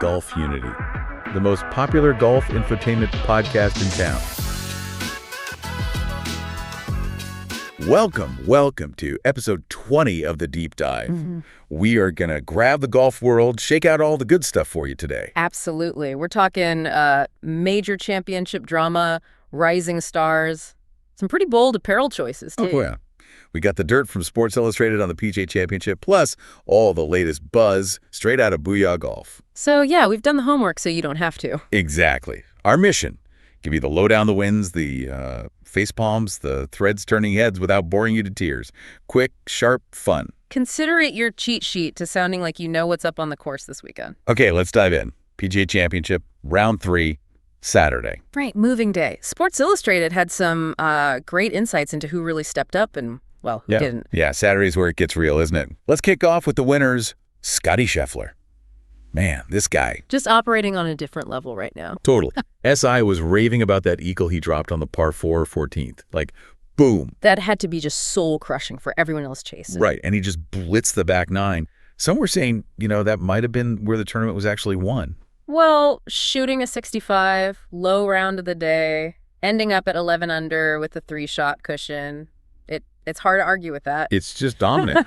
Golfunity, the most popular golf infotainment podcast in town. Welcome to episode 20 of The Deep Dive. We are going to grab the golf world, shake out all the good stuff for you today. Absolutely. We're talking major championship drama, rising stars, some pretty bold apparel choices, too. Oh, yeah. We got the dirt from Sports Illustrated on the PGA Championship, plus all the latest buzz straight out of BooYaa Golf. So, yeah, we've done the homework so you don't have to. Exactly. Our mission, give you the lowdown, the wins, the face palms, the threads turning heads without boring you to tears. Quick, sharp, fun. Consider it your cheat sheet to sounding like you know what's up on the course this weekend. Okay, let's dive in. PGA Championship, round 3, Saturday. Right, moving day. Sports Illustrated had some great insights into who really stepped up and, well, who didn't. Yeah, Saturday's where it gets real, isn't it? Let's kick off with the winners, Scottie Scheffler. Man, this guy. Just operating on a different level right now. Totally. SI was raving about that eagle he dropped on the par 4 14th. Like, boom. That had to be just soul-crushing for everyone else chasing. Right, and he just blitzed the back 9. Some were saying, that might have been where the tournament was actually won. Well, shooting a 65, low round of the day, ending up at 11 under with a 3-shot cushion. It's hard to argue with that. It's just dominant.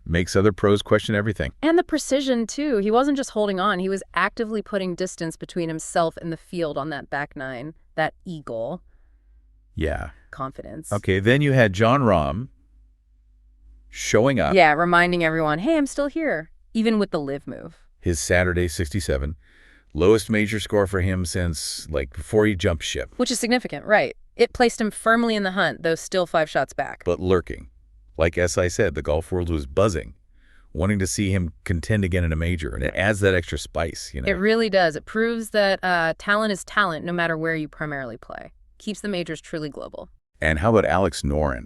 Makes other pros question everything. And the precision, too. He wasn't just holding on. He was actively putting distance between himself and the field on that back 9, that eagle. Yeah. Confidence. Okay, then you had Jon Rahm showing up. Yeah, reminding everyone, hey, I'm still here, even with the live move. His Saturday 67. Lowest major score for him since, before he jumped ship. Which is significant, right. It placed him firmly in the hunt, though still 5 shots back. But lurking. Like SI said, the golf world was buzzing, wanting to see him contend again in a major, and it adds that extra spice, It really does. It proves that talent is talent no matter where you primarily play. Keeps the majors truly global. And how about Alex Noren?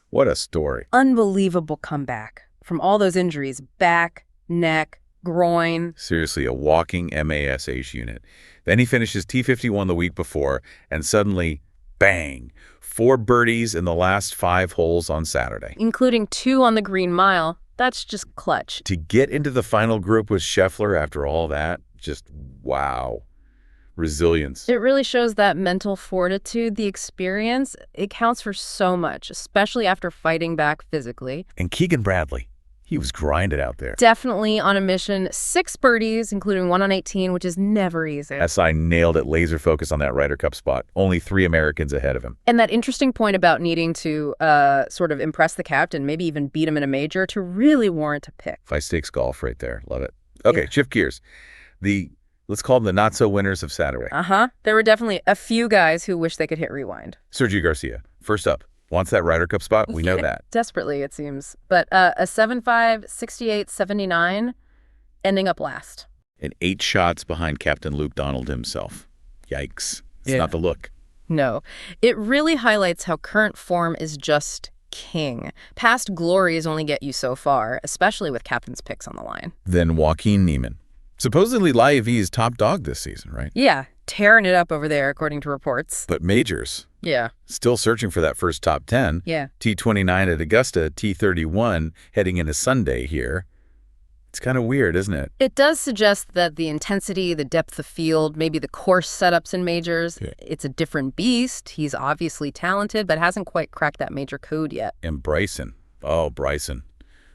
What a story. Unbelievable comeback from all those injuries, back, neck, groin. Seriously, a walking MASH unit. Then he finishes T51 the week before, and suddenly, bang, 4 birdies in the last 5 holes on Saturday. Including 2 on the Green Mile. That's just clutch. To get into the final group with Scheffler after all that, just wow. Resilience. It really shows that mental fortitude, the experience, it counts for so much, especially after fighting back physically. And Keegan Bradley. He was grinded out there. Definitely on a mission. 6 birdies, including 1 on 18, which is never easy. SI nailed it, laser focus on that Ryder Cup spot. Only 3 Americans ahead of him. And that interesting point about needing to sort of impress the captain, maybe even beat him in a major to really warrant a pick. High stakes golf right there. Love it. Okay, Shift gears. Let's call them the not-so-winners of Saturday. There were definitely a few guys who wish they could hit rewind. Sergio Garcia, first up. Wants that Ryder Cup spot. We know that. Desperately, it seems. But a 7-5, 68, 79, ending up last. And 8 shots behind Captain Luke Donald himself. Yikes. It's not the look. No. It really highlights how current form is just king. Past glories only get you so far, especially with captain's picks on the line. Then Joaquin Niemann. Supposedly Live-V's top dog this season, right? Yeah, tearing it up over there, according to reports. But majors. Yeah. Still searching for that first top 10. Yeah. T29 at Augusta, T31 heading into Sunday here. It's kind of weird, isn't it? It does suggest that the intensity, the depth of field, maybe the course setups in majors, it's a different beast. He's obviously talented, but hasn't quite cracked that major code yet. And Bryson. Oh, Bryson.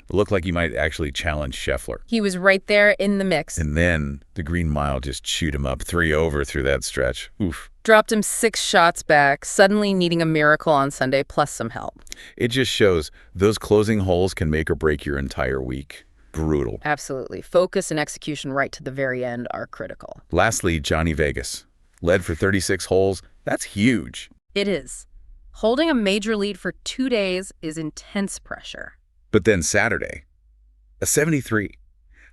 It looked like he might actually challenge Scheffler. He was right there in the mix. And then the Green Mile just chewed him up 3 over through that stretch. Oof. Dropped him 6 shots back, suddenly needing a miracle on Sunday plus some help. It just shows those closing holes can make or break your entire week. Brutal. Absolutely. Focus and execution right to the very end are critical. Lastly, Johnny Vegas. Led for 36 holes. That's huge. It is. Holding a major lead for 2 days is intense pressure. But then Saturday, a 73.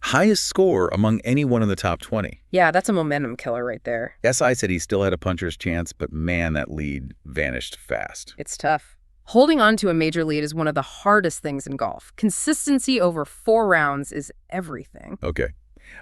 Highest score among anyone in the top 20. Yeah, that's a momentum killer right there. SI said he still had a puncher's chance, but man, that lead vanished fast. It's tough. Holding on to a major lead is one of the hardest things in golf. Consistency over 4 rounds is everything. Okay.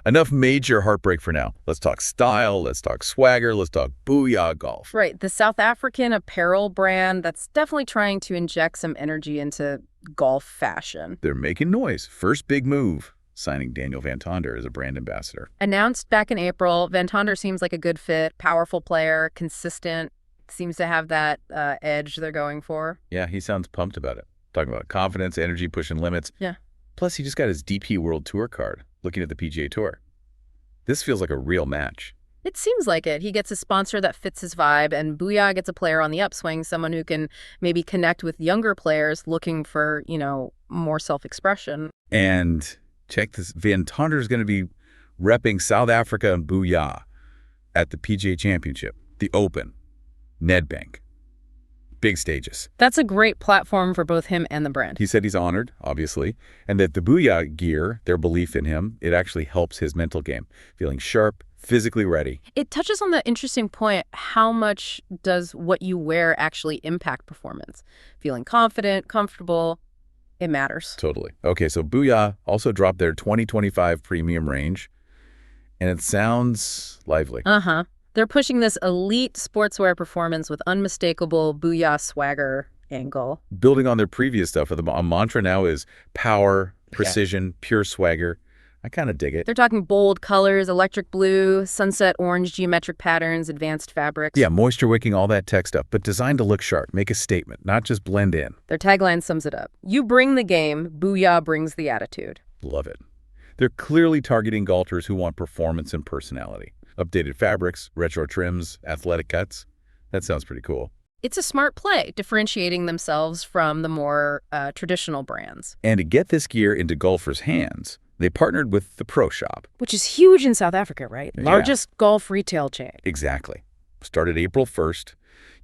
Enough major heartbreak for now. Let's talk style, let's talk swagger, let's talk BooYaa Golf. Right, the South African apparel brand that's definitely trying to inject some energy into golf fashion. They're making noise. First big move. signing Daniel van Tonder as a brand ambassador. Announced back in April, Van Tonder seems like a good fit, powerful player, consistent, seems to have that edge they're going for. Yeah, he sounds pumped about it. Talking about confidence, energy, pushing limits. Yeah. Plus, he just got his DP World Tour card, looking at the PGA Tour. This feels like a real match. It seems like it. He gets a sponsor that fits his vibe, and BooYaa gets a player on the upswing, someone who can maybe connect with younger players looking for, more self-expression. And check this, Van Tonder is going to be repping South Africa and BooYaa at the PGA Championship, the Open, Nedbank. Big stages. That's a great platform for both him and the brand. He said he's honored, obviously, and that the BooYaa gear, their belief in him, it actually helps his mental game, feeling sharp, physically ready. It touches on the interesting point, how much does what you wear actually impact performance? Feeling confident, comfortable, it matters. Totally. Okay, so BooYaa also dropped their 2025 premium range, and it sounds lively. Uh-huh. They're pushing this elite sportswear performance with unmistakable BooYaa swagger angle. Building on their previous stuff, the mantra now is power, precision, pure swagger. I kind of dig it. They're talking bold colors, electric blue, sunset orange geometric patterns, advanced fabrics. Yeah, moisture wicking, all that tech stuff, but designed to look sharp, make a statement, not just blend in. Their tagline sums it up. You bring the game, BooYaa brings the attitude. Love it. They're clearly targeting golfers who want performance and personality. Updated fabrics, retro trims, athletic cuts. That sounds pretty cool. It's a smart play, differentiating themselves from the more traditional brands. And to get this gear into golfers' hands, they partnered with the Pro Shop. Which is huge in South Africa, right? Yeah. Largest golf retail chain. Exactly. Started April 1st.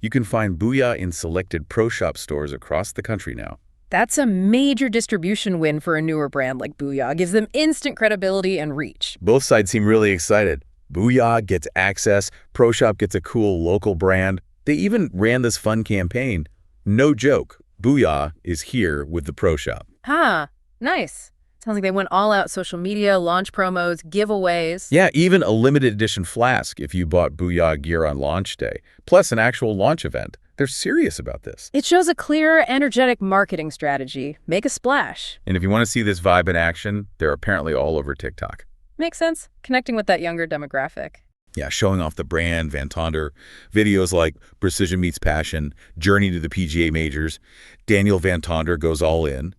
You can find BooYaa in selected Pro Shop stores across the country now. That's a major distribution win for a newer brand like BooYaa. Gives them instant credibility and reach. Both sides seem really excited. BooYaa gets access, Pro Shop gets a cool local brand. They even ran this fun campaign. No joke, BooYaa is here with the Pro Shop. Nice. Sounds like they went all out: social media, launch promos, giveaways. Yeah, even a limited edition flask if you bought BooYaa gear on launch day, plus an actual launch event. They're serious about this. It shows a clear, energetic marketing strategy. Make a splash. And if you want to see this vibe in action, they're apparently all over TikTok. Makes sense. Connecting with that younger demographic. Yeah, showing off the brand, Van Tonder, videos like Precision Meets Passion, Journey to the PGA Majors, Daniel van Tonder goes all in,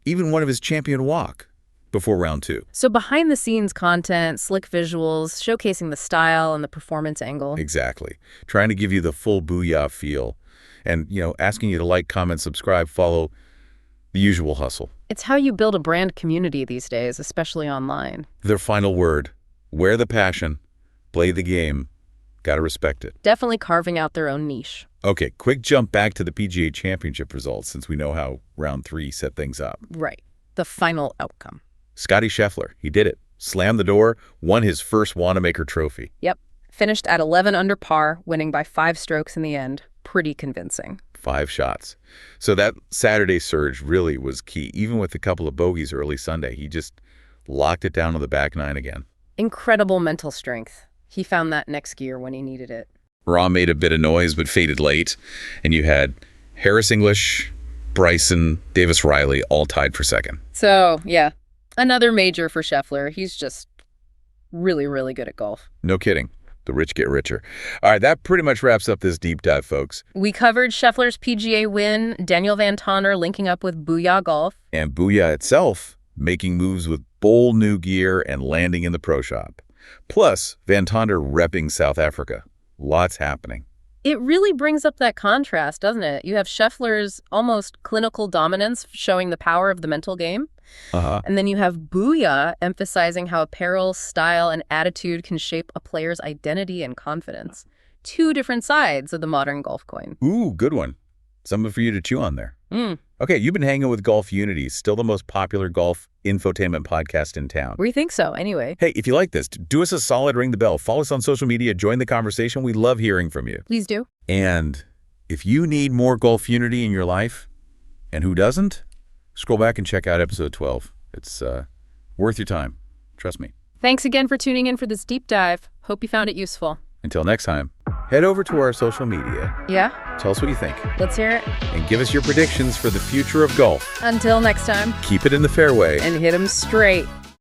even one of his champion walk before round 2. So behind-the-scenes content, slick visuals, showcasing the style and the performance angle. Exactly. Trying to give you the full BooYaa feel and, asking you to like, comment, subscribe, follow, the usual hustle. It's how you build a brand community these days, especially online. Their final word, wear the passion, play the game, gotta respect it. Definitely carving out their own niche. Okay, quick jump back to the PGA Championship results since we know how round 3 set things up. Right. The final outcome. Scottie Scheffler, he did it. Slammed the door, won his first Wanamaker trophy. Yep. Finished at 11 under par, winning by 5 strokes in the end. Pretty convincing. 5 shots. So that Saturday surge really was key. Even with a couple of bogeys early Sunday, he just locked it down on the back 9 again. Incredible mental strength. He found that next gear when he needed it. Rahm made a bit of noise but faded late. And you had Harris English, Bryson, Davis Riley all tied for second. So, yeah, another major for Scheffler. He's just really, really good at golf. No kidding. The rich get richer. All right, that pretty much wraps up this deep dive, folks. We covered Scheffler's PGA win, Daniel van Tonder linking up with BooYaa Golf. And BooYaa itself making moves with bold new gear and landing in the Pro Shop. Plus, Van Tonder repping South Africa. Lots happening. It really brings up that contrast, doesn't it? You have Scheffler's almost clinical dominance showing the power of the mental game. And then you have BooYaa emphasizing how apparel, style, and attitude can shape a player's identity and confidence. 2 different sides of the modern golf coin. Ooh, good one. Something for you to chew on there. Okay, you've been hanging with Golfunity, still the most popular golf infotainment podcast in town. We think so, anyway. Hey, if you like this, do us a solid, ring the bell. Follow us on social media, join the conversation. We love hearing from you. Please do. And if you need more Golfunity in your life, and who doesn't, scroll back and check out episode 12. It's worth your time. Trust me. Thanks again for tuning in for this deep dive. Hope you found it useful. Until next time, head over to our social media. Yeah? Tell us what you think. Let's hear it. And give us your predictions for the future of golf. Until next time. Keep it in the fairway. And hit 'em straight.